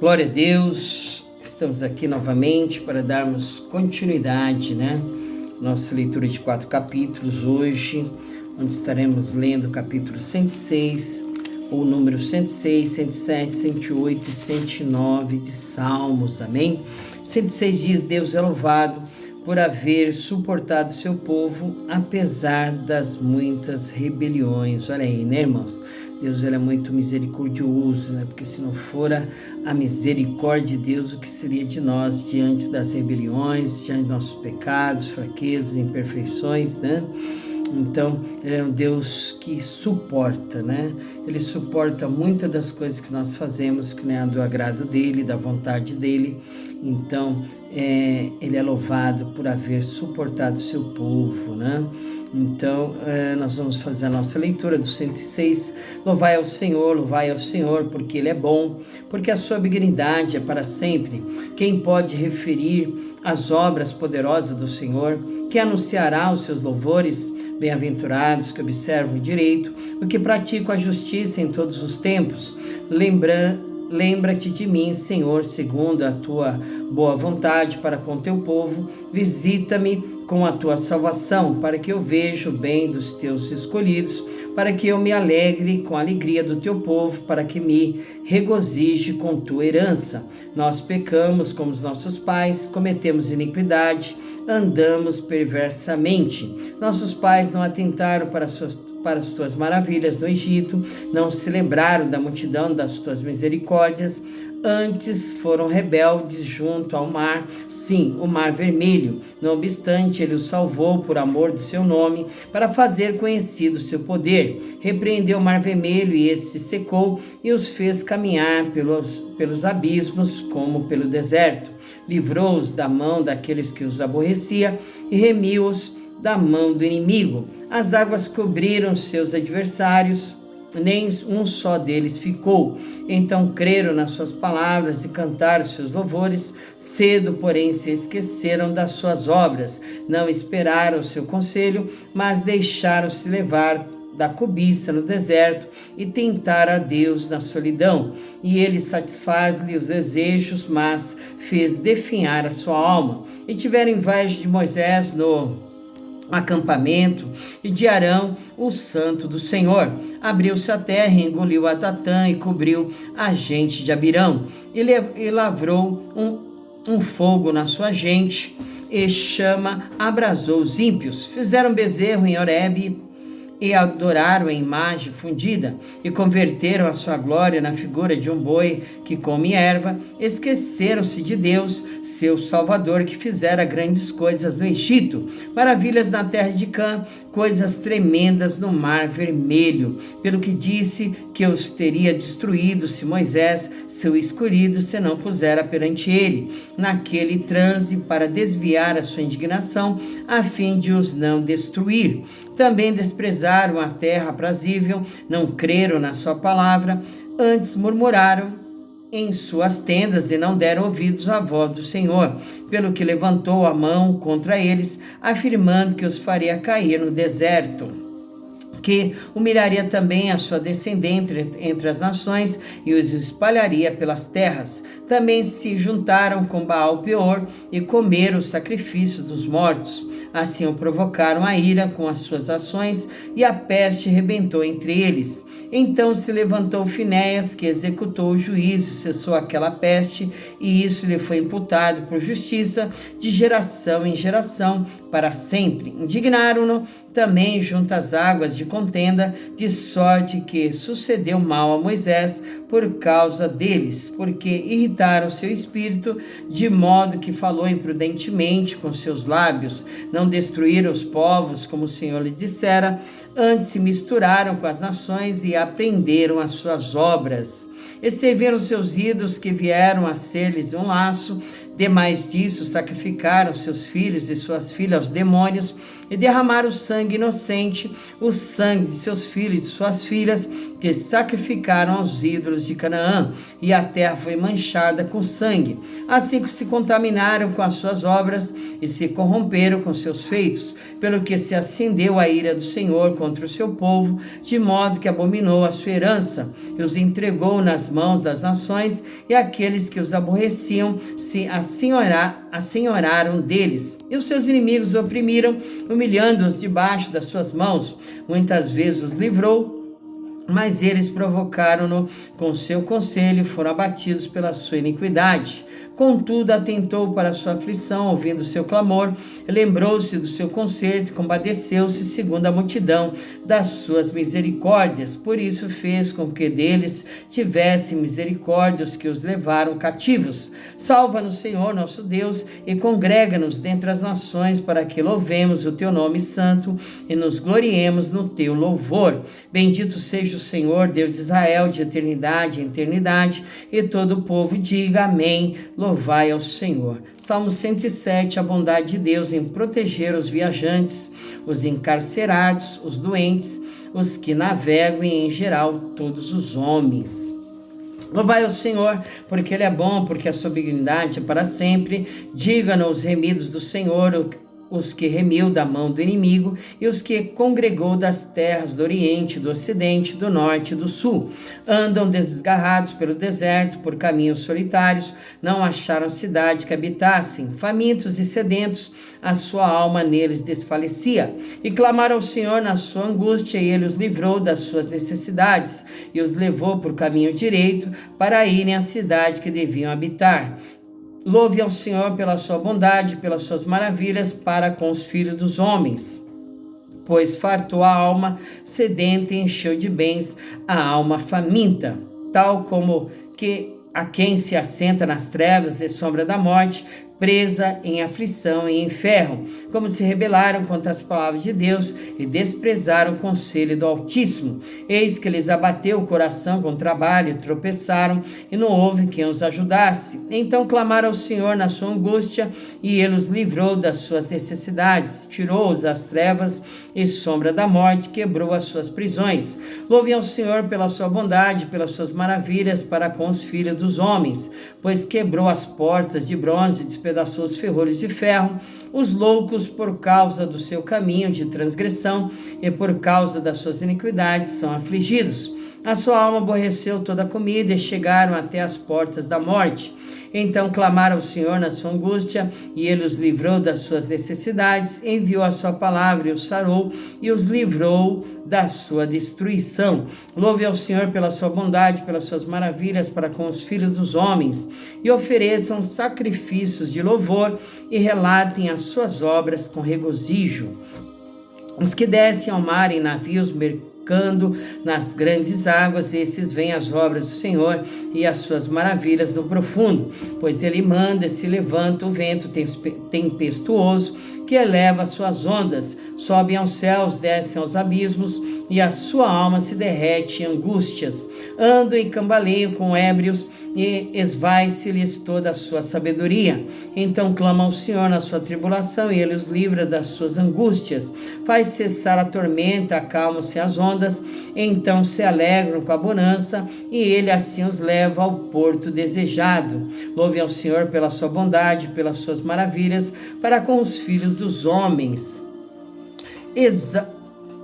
Glória a Deus, estamos aqui novamente para darmos continuidade, nossa leitura de 4 capítulos hoje, onde estaremos lendo o capítulo 106, o número 106, 107, 108 e 109 de Salmos, amém? 106 diz: Deus é louvado por haver suportado seu povo, apesar das muitas rebeliões. Olha aí, irmãos? Deus ele é muito misericordioso, porque se não fora a misericórdia de Deus, o que seria de nós diante das rebeliões, diante dos nossos pecados, fraquezas, imperfeições, Então, ele é um Deus que suporta, Ele suporta muitas das coisas que nós fazemos, que não é do agrado dele, da vontade dele. Então, ele é louvado por haver suportado o seu povo, Então, nós vamos fazer a nossa leitura do 106. Louvai ao Senhor, porque Ele é bom, porque a sua benignidade é para sempre. Quem pode referir as obras poderosas do Senhor? Quem anunciará os seus louvores? Bem-aventurados que observam o direito, o que praticam a justiça em todos os tempos. Lembra-te de mim, Senhor, segundo a tua boa vontade para com teu povo. Visita-me com a tua salvação, para que eu veja o bem dos teus escolhidos, para que eu me alegre com a alegria do teu povo, para que me regozije com tua herança. Nós pecamos como os nossos pais, cometemos iniquidade, andamos perversamente. Nossos pais não atentaram para as tuas maravilhas no Egito, não se lembraram da multidão das tuas misericórdias, antes foram rebeldes junto ao mar, sim, o mar vermelho. Não obstante, ele os salvou por amor do seu nome, para fazer conhecido o seu poder. Repreendeu o mar vermelho e esse se secou, e os fez caminhar pelos abismos como pelo deserto. Livrou-os da mão daqueles que os aborrecia e remiu-os da mão do inimigo. As águas cobriram seus adversários, nem um só deles ficou. Então creram nas suas palavras e cantaram seus louvores. Cedo, porém, se esqueceram das suas obras. Não esperaram o seu conselho, mas deixaram-se levar da cobiça no deserto e tentaram a Deus na solidão. E ele satisfaz-lhe os desejos, mas fez definhar a sua alma. E tiveram inveja de Moisés no acampamento e de Arão, o santo do Senhor. Abriu-se a terra, engoliu a Datã e cobriu a gente de Abirão. Ele lavrou um fogo na sua gente e chama abrasou os ímpios. Fizeram bezerro em Horebe e adoraram a imagem fundida, e converteram a sua glória na figura de um boi que come erva. Esqueceram-se de Deus, seu Salvador, que fizera grandes coisas no Egito, maravilhas na terra de Cã, coisas tremendas no mar vermelho, pelo que disse que os teria destruído se Moisés, seu escolhido, se não pusera perante ele, naquele transe, para desviar a sua indignação, a fim de os não destruir. Também desprezaram a terra aprazível, não creram na sua palavra, antes murmuraram em suas tendas e não deram ouvidos à voz do Senhor, pelo que levantou a mão contra eles, afirmando que os faria cair no deserto, que humilharia também a sua descendente entre as nações e os espalharia pelas terras. Também se juntaram com Baal-peor e comeram o sacrifício dos mortos. Assim o provocaram a ira com as suas ações, e a peste rebentou entre eles. Então se levantou Finéias, que executou o juízo, cessou aquela peste, e isso lhe foi imputado por justiça, de geração em geração, para sempre. Indignaram-no também junto às águas de contenda, de sorte que sucedeu mal a Moisés por causa deles, porque irritaram seu espírito, de modo que falou imprudentemente com seus lábios. Não destruíram os povos, como o Senhor lhes dissera, antes se misturaram com as nações e aprenderam as suas obras. E serviram seus ídolos, que vieram a ser-lhes um laço. Demais disso, sacrificaram seus filhos e suas filhas aos demônios, e derramaram sangue inocente, o sangue de seus filhos e de suas filhas, que sacrificaram aos ídolos de Canaã, e a terra foi manchada com sangue. Assim que se contaminaram com as suas obras e se corromperam com seus feitos, pelo que se acendeu a ira do Senhor contra o seu povo, de modo que abominou a sua herança, e os entregou nas mãos das nações, e aqueles que os aborreciam se assenhoraram deles. E os seus inimigos oprimiram, humilhando-os debaixo das suas mãos. Muitas vezes os livrou, mas eles provocaram-no com seu conselho e foram abatidos pela sua iniquidade. Contudo, atentou para a sua aflição, ouvindo o seu clamor, lembrou-se do seu conserto e compadeceu-se segundo a multidão das suas misericórdias. Por isso fez com que deles tivesse misericórdia os que os levaram cativos. Salva-nos, Senhor, nosso Deus, e congrega-nos dentre as nações, para que louvemos o teu nome santo e nos gloriemos no teu louvor. Bendito seja o Senhor, Deus de Israel, de eternidade em eternidade, e todo o povo diga amém. Louvai ao Senhor. Salmo 107, a bondade de Deus em proteger os viajantes, os encarcerados, os doentes, os que navegam e, em geral, todos os homens. Louvai ao Senhor, porque Ele é bom, porque a sua benignidade é para sempre. Diga-nos os remidos do Senhor, os que remiu da mão do inimigo e os que congregou das terras do Oriente, do Ocidente, do Norte e do Sul. Andam desgarrados pelo deserto, por caminhos solitários, não acharam cidade que habitassem. Famintos e sedentos, a sua alma neles desfalecia. E clamaram ao Senhor na sua angústia, e Ele os livrou das suas necessidades, e os levou por caminho direito, para irem à cidade que deviam habitar. Louve ao Senhor pela sua bondade, pelas suas maravilhas para com os filhos dos homens. Pois fartou a alma sedenta e encheu de bens a alma faminta. Tal como que a quem se assenta nas trevas e sombra da morte, presa em aflição e em ferro, como se rebelaram contra as palavras de Deus e desprezaram o conselho do Altíssimo. Eis que lhes abateu o coração com trabalho, tropeçaram, e não houve quem os ajudasse. Então clamaram ao Senhor na sua angústia, e Ele os livrou das suas necessidades, tirou-os das trevas e sombra da morte, quebrou as suas prisões. Louve ao Senhor pela sua bondade, pelas suas maravilhas para com os filhos dos homens, pois quebrou as portas de bronze, despedaçou os ferrolhos de ferro. Os loucos, por causa do seu caminho de transgressão e por causa das suas iniquidades, são afligidos. A sua alma aborreceu toda a comida e chegaram até as portas da morte. Então clamaram ao Senhor na sua angústia, e Ele os livrou das suas necessidades, enviou a sua palavra e os sarou, e os livrou da sua destruição. Louve ao Senhor pela sua bondade, pelas suas maravilhas para com os filhos dos homens, e ofereçam sacrifícios de louvor, e relatem as suas obras com regozijo. Os que descem ao mar em navios mercantes, nas grandes águas, esses veem as obras do Senhor e as suas maravilhas do profundo, pois Ele manda e se levanta o vento tempestuoso que eleva as suas ondas, sobem aos céus, descem aos abismos, e a sua alma se derrete em angústias. Andam e cambaleiam com ébrios, e esvai-se-lhes toda a sua sabedoria. Então clamam ao Senhor na sua tribulação, e Ele os livra das suas angústias. Faz cessar a tormenta, acalmam-se as ondas, então se alegram com a bonança, e Ele assim os leva ao porto desejado. Louve ao Senhor pela sua bondade, pelas suas maravilhas para com os filhos dos homens.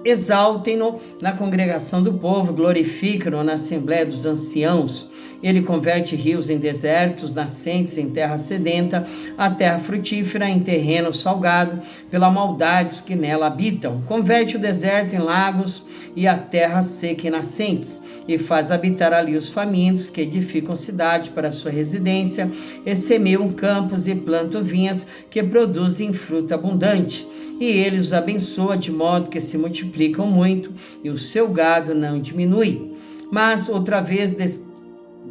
Exaltem-no na congregação do povo, glorificam-no na assembléia dos anciãos. Ele converte rios em desertos, nascentes em terra sedenta, a terra frutífera em terreno salgado, pela maldade dos que nela habitam. Converte o deserto em lagos e a terra seca em nascentes, e faz habitar ali os famintos, que edificam cidade para sua residência, e semeiam campos e plantam vinhas, que produzem fruta abundante. E Ele os abençoa de modo que se multiplicam muito, e o seu gado não diminui. Mas outra vez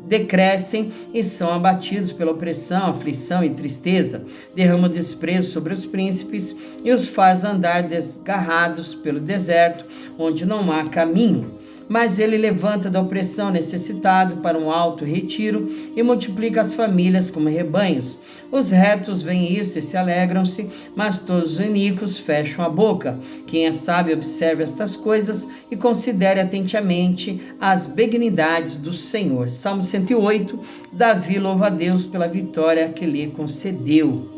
decrescem e são abatidos pela opressão, aflição e tristeza. Derrama desprezo sobre os príncipes e os faz andar desgarrados pelo deserto, onde não há caminho. mas ele levanta da opressão necessitado para um alto retiro e multiplica as famílias como rebanhos. Os retos veem isso e se alegram-se, mas todos os iníquos fecham a boca. Quem é sábio observe estas coisas e considere atentamente as benignidades do Senhor. Salmo 108, Davi louva a Deus pela vitória que lhe concedeu.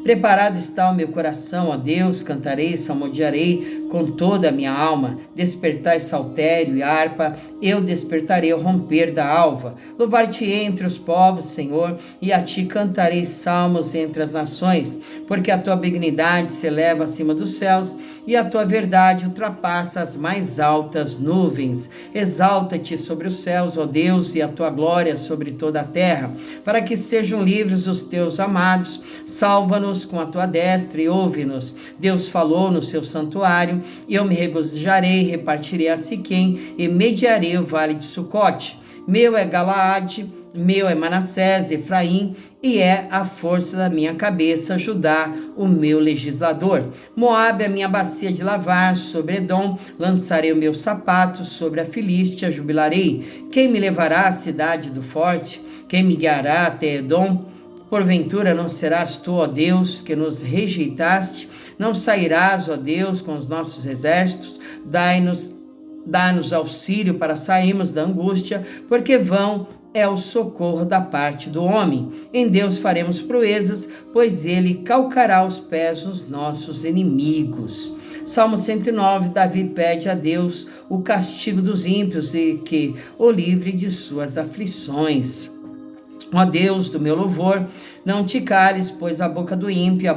Preparado está o meu coração, ó Deus, cantarei, salmodiarei com toda a minha alma. Despertai saltério e harpa, eu despertarei ao romper da alva. Louvar-te-ei entre os povos, Senhor, e a ti cantarei salmos entre as nações, porque a tua benignidade se eleva acima dos céus e a tua verdade ultrapassa as mais altas nuvens. Exalta-te sobre os céus, ó Deus, e a tua glória sobre toda a terra, para que sejam livres os teus amados. Salva-nos com a tua destra e ouve-nos. Deus falou no seu santuário, e eu me regozijarei, repartirei a Siquém e mediarei o vale de Sucote. Meu é Galaade, meu é Manassés, Efraim, e é a força da minha cabeça, Judá, o meu legislador. Moabe é a minha bacia de lavar, sobre Edom lançarei o meu sapato, sobre a Filístia jubilarei. Quem me levará à cidade do forte? Quem me guiará até Edom? Porventura não serás tu, ó Deus, que nos rejeitaste? Não sairás, ó Deus, com os nossos exércitos? Dá-nos auxílio para sairmos da angústia, porque vão é o socorro da parte do homem. Em Deus faremos proezas, pois ele calcará os pés dos nossos inimigos. Salmo 109, Davi pede a Deus o castigo dos ímpios e que o livre de suas aflições. Ó Deus do meu louvor, não te cales, pois a boca do ímpio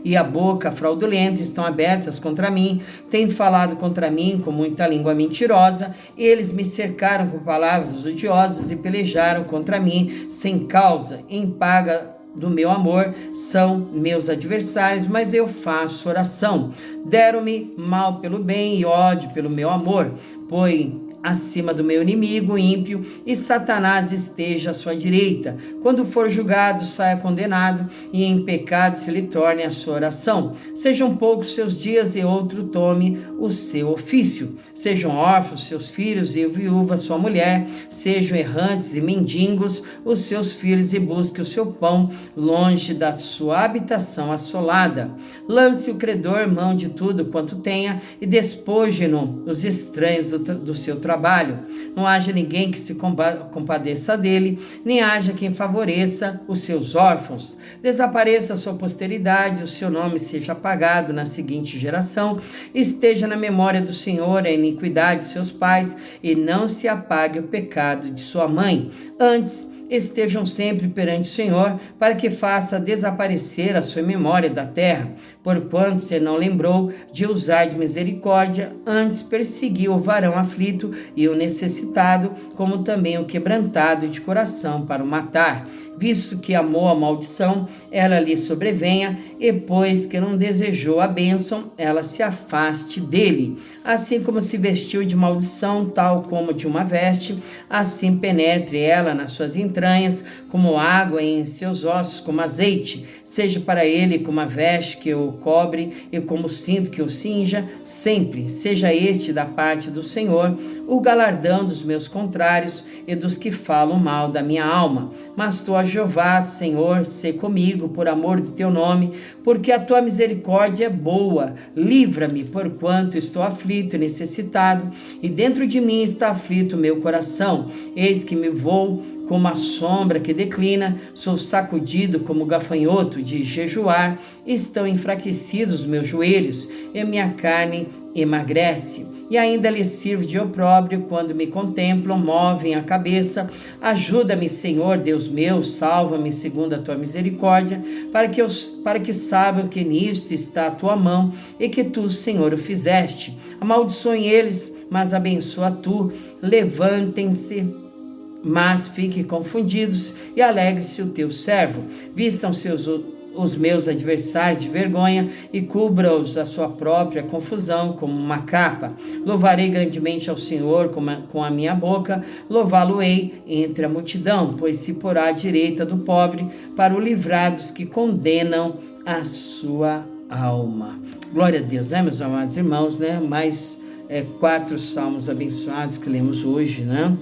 e a boca fraudulenta estão abertas contra mim. Têm falado contra mim com muita língua mentirosa. Eles me cercaram com palavras odiosas e pelejaram contra mim sem causa. Em paga do meu amor são meus adversários, mas eu faço oração. Deram-me mal pelo bem e ódio pelo meu amor. Põe acima do meu inimigo ímpio, e Satanás esteja à sua direita. Quando for julgado, saia condenado, e em pecado se lhe torne a sua oração. Sejam poucos seus dias, e outro tome o seu ofício. Sejam órfãos seus filhos, e viúva sua mulher. Sejam errantes e mendigos os seus filhos, e busque o seu pão longe da sua habitação assolada. Lance o credor mão de tudo quanto tenha, e despoje-no os estranhos do seu trabalho. Não haja ninguém que se compadeça dele, nem haja quem favoreça os seus órfãos. Desapareça a sua posteridade, o seu nome seja apagado na seguinte geração. Esteja na memória do Senhor a iniquidade de seus pais, e não se apague o pecado de sua mãe. Antes, estejam sempre perante o Senhor, para que faça desaparecer a sua memória da terra. Porquanto você não lembrou de usar de misericórdia, antes perseguiu o varão aflito e o necessitado, como também o quebrantado de coração para o matar. Visto que amou a maldição, ela lhe sobrevenha, e pois que não desejou a bênção, ela se afaste dele. Assim como se vestiu de maldição, tal como de uma veste, assim penetre ela nas suas entranhas, como água em seus ossos, como azeite. Seja para ele como a veste que o cobre e como cinto que o cinja, sempre. Seja este da parte do Senhor o galardão dos meus contrários e dos que falam mal da minha alma. Mas tu, ó Jeová, Senhor, sê comigo por amor do teu nome, porque a tua misericórdia é boa. Livra-me, porquanto estou aflito e necessitado, e dentro de mim está aflito o meu coração. Eis que me vou como a sombra que declina, sou sacudido como gafanhoto de jejuar, estão enfraquecidos meus joelhos, e minha carne emagrece. E ainda lhes sirvo de opróbrio quando me contemplam, movem a cabeça. Ajuda-me, Senhor, Deus meu, salva-me segundo a tua misericórdia, para que saibam que nisto está a tua mão, e que tu, Senhor, o fizeste. Amaldiçoem eles, mas abençoa tu. Levantem-se, mas fiquem confundidos, e alegre-se o teu servo. Vistam os meus adversários de vergonha, e cubra-os a sua própria confusão como uma capa. Louvarei grandemente ao Senhor com a minha boca, louvá-lo-ei entre a multidão, pois se porá à direita do pobre, para o livrar dos que condenam a sua alma. Glória a Deus, né, meus amados irmãos, né? Mais 4 salmos abençoados que lemos hoje, né?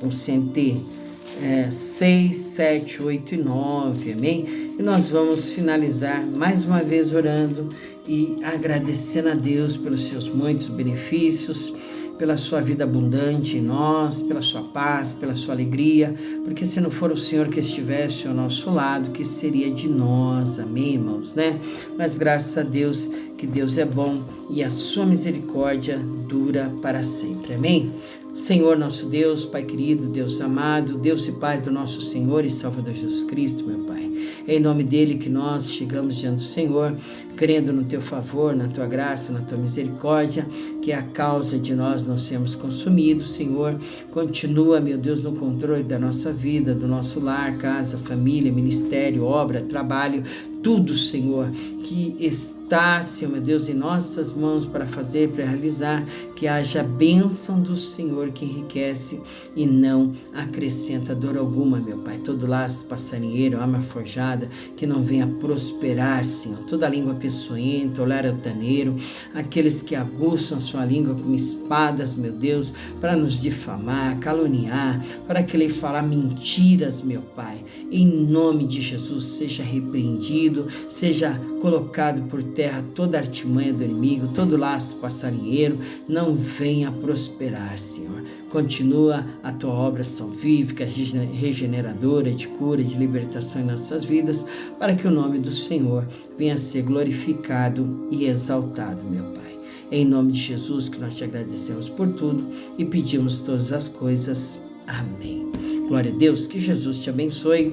O 106, 7, 8 e 9, amém? E nós vamos finalizar mais uma vez orando e agradecendo a Deus pelos seus muitos benefícios, pela sua vida abundante em nós, pela sua paz, pela sua alegria, porque se não for o Senhor que estivesse ao nosso lado, que seria de nós, amém, irmãos, né? Mas graças a Deus, que Deus é bom e a sua misericórdia dura para sempre, amém? Senhor nosso Deus, Pai querido, Deus amado, Deus e Pai do nosso Senhor e Salvador Jesus Cristo, meu Pai. É em nome dele que nós chegamos diante do Senhor, crendo no teu favor, na tua graça, na tua misericórdia, que é a causa de nós não sermos consumidos, Senhor. Continua, meu Deus, no controle da nossa vida, do nosso lar, casa, família, ministério, obra, trabalho, tudo, Senhor, que está, Senhor, meu Deus, em nossas mãos para fazer, para realizar, que haja a bênção do Senhor que enriquece e não acrescenta dor alguma, meu Pai. Todo laço passarinheiro, arma forjada, que não venha prosperar, Senhor. Toda língua peçonhenta, olhar altaneiro, aqueles que aguçam sua língua com espadas, meu Deus, para nos difamar, caluniar, para querer falar mentiras, meu Pai. Em nome de Jesus, seja repreendido, seja colocado por terra toda artimanha do inimigo, todo laço passarinheiro, não venha prosperar, Senhor. Continua a tua obra salvífica, regeneradora, de cura, de libertação em nossas vidas, para que o nome do Senhor venha a ser glorificado e exaltado, meu Pai. É em nome de Jesus que nós te agradecemos por tudo e pedimos todas as coisas. Amém. Glória a Deus, que Jesus te abençoe.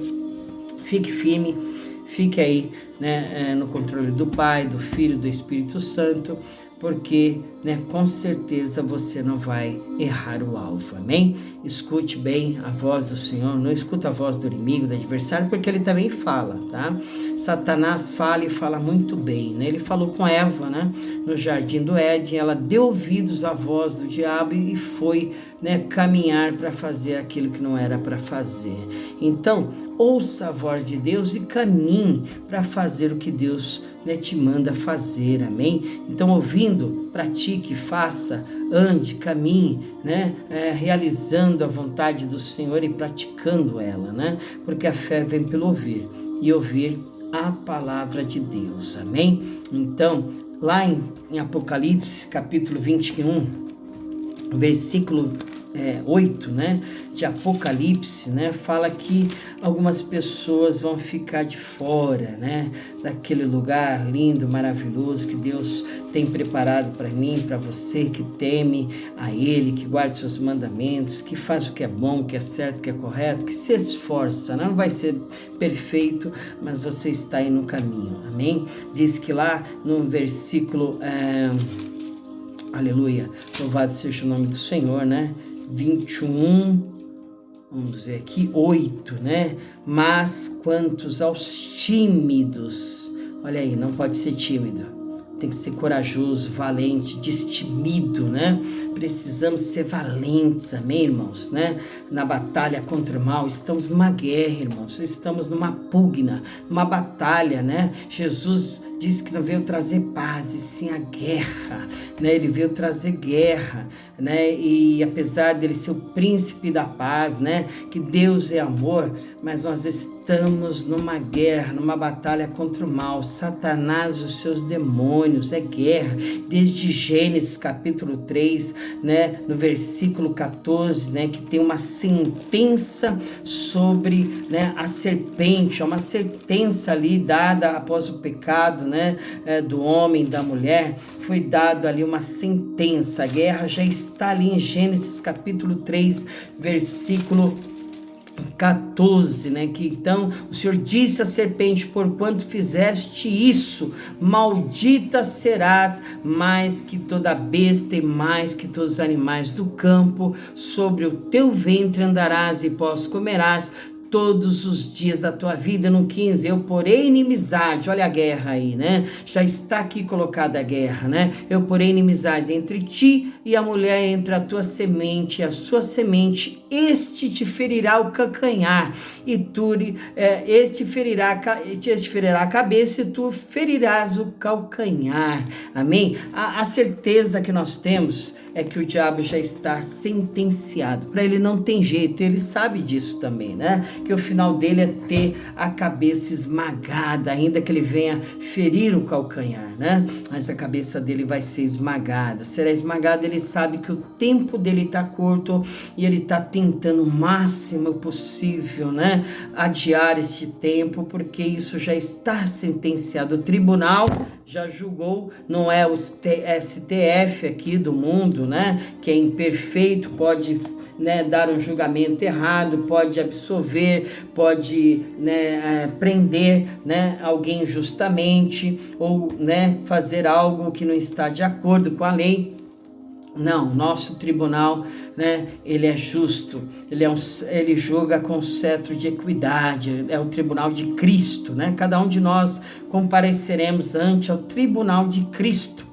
Fique firme. Fique aí, né, no controle do Pai, do Filho, do Espírito Santo, porque, né, com certeza você não vai errar o alvo, amém? Escute bem a voz do Senhor, não escuta a voz do inimigo, do adversário, porque ele também fala, tá? Satanás fala e fala muito bem, né? Ele falou com Eva, né, no jardim do Éden, ela deu ouvidos à voz do diabo e foi, né, caminhar para fazer aquilo que não era para fazer. Então, ouça a voz de Deus e caminhe para fazer o que Deus, né, te manda fazer, amém? Então, ouvindo, pratique, faça, ande, caminhe, né, realizando a vontade do Senhor e praticando ela, né? Porque a fé vem pelo ouvir e ouvir a palavra de Deus, amém? Então, lá em Apocalipse, capítulo 21, versículo 8, né, de Apocalipse, né, fala que algumas pessoas vão ficar de fora, né, daquele lugar lindo, maravilhoso que Deus tem preparado para mim, para você que teme a Ele, que guarda seus mandamentos, que faz o que é bom, que é certo, que é correto, que se esforça, não vai ser perfeito, mas você está aí no caminho, amém? Diz que lá no versículo, aleluia, louvado seja o nome do Senhor, né? 21, vamos ver aqui, 8, né? Mas quantos aos tímidos, olha aí, não pode ser tímido, tem que ser corajoso, valente, destemido, né? Precisamos ser valentes, amém, irmãos, né? Na batalha contra o mal, estamos numa guerra, irmãos, estamos numa pugna, numa batalha, né? Jesus disse que não veio trazer paz, e sim a guerra, né? Ele veio trazer guerra, né? E apesar dele ser o príncipe da paz, né? Que Deus é amor, mas nós estamos numa guerra, numa batalha contra o mal. Satanás e os seus demônios, é guerra. Desde Gênesis capítulo 3, né? No versículo 14, né? Que tem uma sentença sobre, né, a serpente, uma sentença ali dada após o pecado, né, do homem, da mulher, foi dado ali uma sentença. A guerra já está ali em Gênesis capítulo 3, versículo 14, né? Que então o Senhor disse à serpente: porquanto fizeste isso, maldita serás mais que toda besta e mais que todos os animais do campo, sobre o teu ventre andarás e pós comerás todos os dias da tua vida. No 15, eu porei inimizade, olha a guerra aí, né? Já está aqui colocada a guerra, né? Eu porei inimizade entre ti e a mulher, entre a tua semente e a sua semente, este te ferirá o calcanhar, e este ferirá a cabeça, e tu ferirás o calcanhar. Amém? A certeza que nós temos é que o diabo já está sentenciado. Para ele não tem jeito, ele sabe disso também, né? Que o final dele é ter a cabeça esmagada, ainda que ele venha ferir o calcanhar, né? Mas a cabeça dele vai ser esmagada. Será esmagada, ele sabe que o tempo dele está curto e ele está tentando o máximo possível, né? Adiar este tempo, porque isso já está sentenciado. O tribunal já julgou, não é o STF aqui do mundo, né, que é imperfeito, pode, né, dar um julgamento errado, pode absolver, pode, né, prender, né, alguém injustamente, ou, né, fazer algo que não está de acordo com a lei. Não, nosso tribunal, né, ele é justo, ele julga com cetro de equidade, é o tribunal de Cristo, né? Cada um de nós compareceremos ante o tribunal de Cristo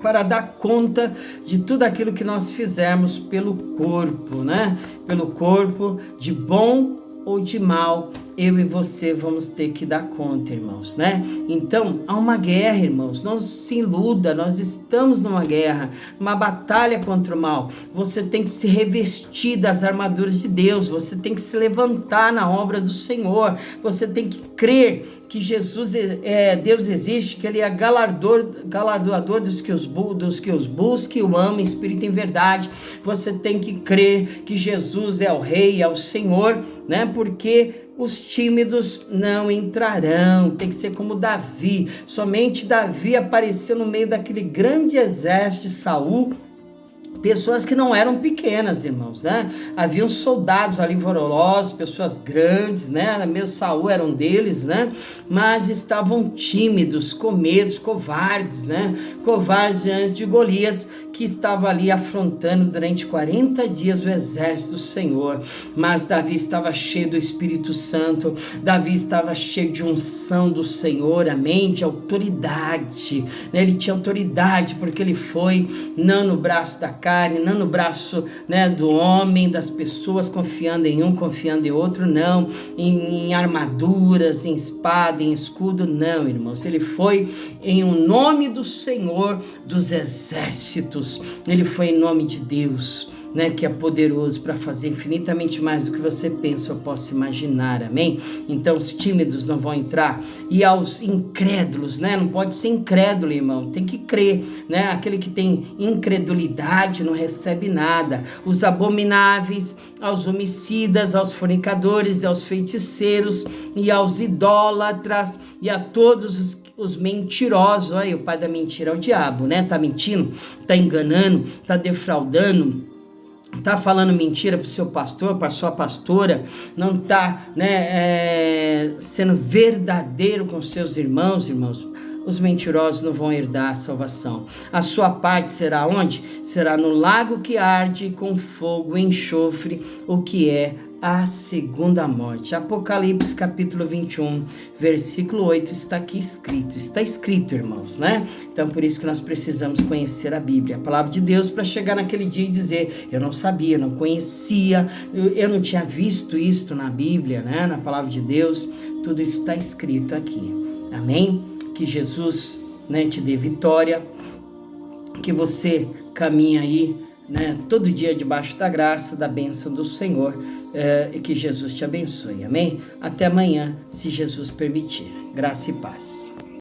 para dar conta de tudo aquilo que nós fizermos pelo corpo, né? Pelo corpo, de bom ou de mal, eu e você vamos ter que dar conta, irmãos, né? Então, há uma guerra, irmãos, não se iluda, nós estamos numa guerra, uma batalha contra o mal. Você tem que se revestir das armaduras de Deus, você tem que se levantar na obra do Senhor, você tem que crer que Jesus, Deus existe, que Ele é galardoador dos que os buscam e o amam em espírito e em verdade. Você tem que crer que Jesus é o Rei, é o Senhor, né? Porque os tímidos não entrarão. Tem que ser como Davi. Somente Davi apareceu no meio daquele grande exército de Saul. Pessoas que não eram pequenas, irmãos, né? Haviam soldados ali valorosos, pessoas grandes, né? Mesmo Saul era um deles, né? Mas estavam tímidos, com medos, covardes, né? Covardes diante de Golias, que estava ali afrontando durante 40 dias o exército do Senhor. Mas Davi estava cheio do Espírito Santo, Davi estava cheio de unção do Senhor, amém? De autoridade, né? Ele tinha autoridade porque ele foi não no braço da carne, não no braço, né, do homem, das pessoas, confiando em um, confiando em outro, não, em armaduras, em espada, em escudo, não, irmãos. Ele foi em o nome do Senhor dos exércitos, ele foi em nome de Deus, né, que é poderoso para fazer infinitamente mais do que você pensa ou possa imaginar, amém? Então os tímidos não vão entrar, e aos incrédulos, né, não pode ser incrédulo, irmão, tem que crer, né, aquele que tem incredulidade não recebe nada. Os abomináveis, aos homicidas, aos fornicadores, aos feiticeiros e aos idólatras e a todos os mentirosos. Olha, o pai da mentira é o diabo, né, tá mentindo, tá enganando, tá defraudando, tá falando mentira para o seu pastor, para a sua pastora, não tá, né, sendo verdadeiro com seus irmãos, os mentirosos não vão herdar a salvação. A sua parte será onde? Será no lago que arde com fogo e enxofre, o que é a segunda morte. Apocalipse capítulo 21, versículo 8 está aqui escrito. Está escrito, irmãos, né? Então por isso que nós precisamos conhecer a Bíblia, a palavra de Deus, para chegar naquele dia e dizer, eu não sabia, não conhecia, eu não tinha visto isso na Bíblia, né? Na palavra de Deus, tudo está escrito aqui. Amém? Que Jesus, né, te dê vitória, que você caminhe aí, né, todo dia debaixo da graça, da bênção do Senhor, e que Jesus te abençoe, amém? Até amanhã, se Jesus permitir. Graça e paz.